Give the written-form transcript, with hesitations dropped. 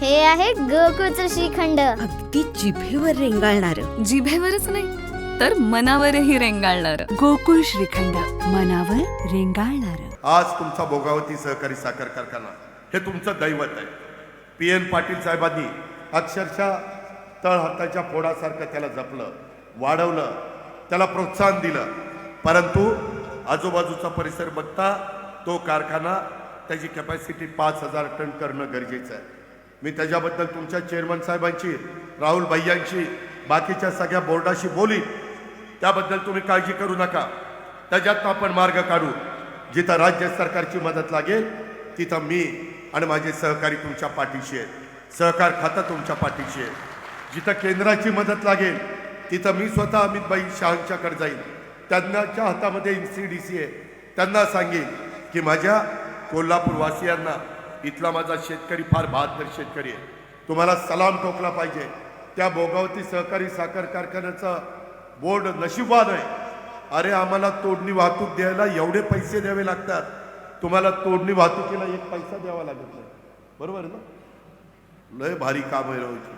हे आहे गोकुळचं श्रीखंड. अगदी जिभेवर रेंगाळणार. जिभेवरच नाही तर मनावरही रेंगाळणार. गोकुळ श्रीखंड, मनावर रेंगाळणार. आज तुमचा भोगावती सहकारी साखर कारखाना हे तुमचं दैवत आहे. PN पाटील साहेबांनी अक्षरशः तळहाताच्या फोडासारखं त्याला जपलं, वाढवलं, त्याला प्रोत्साहन दिलं. परंतु आजूबाजूचा परिसर बघता तो कारखाना त्याची कॅपॅसिटी 5,000 टन करणं गरजेचं आहे. मी त्याच्याबद्दल तुमच्या चेअरमन साहेबांची, राहुल भैयांची, बाकीच्या सगळ्या बोर्डाशी बोलीन. त्याबद्दल तुम्ही काळजी करू नका. त्याच्यातनं आपण मार्ग काढू. जिथं राज्य सरकारची मदत लागेल तिथं मी आणि माझे सहकारी तुमच्या पाठीशी आहेत. सहकार खातं तुमच्या पाठीशी आहे. जिथं केंद्राची मदत लागेल तिथं मी स्वतः अमितभाई शहांच्याकडे जाईन. त्यांच्या हातामध्ये NCDC आहे. त्यांना सांगेन की माझ्या कोल्हापूरवासियांना, इथला माझा शेतकरी फार बहादर शेतकरी आहे, तुम्हाला सलाम ठोकला पाहिजे. त्या भोगावती सहकारी साखर कारखान्याचा बोर्ड नशीबवान आहे. अरे आम्हाला तोडणी वाहतूक द्यायला एवढे पैसे द्यावे लागतात, तुम्हाला तोडणी वाहतुकीला एक पैसा द्यावा लागत नाही. बरोबर आहे ना? लय भारी काम आहे रोज.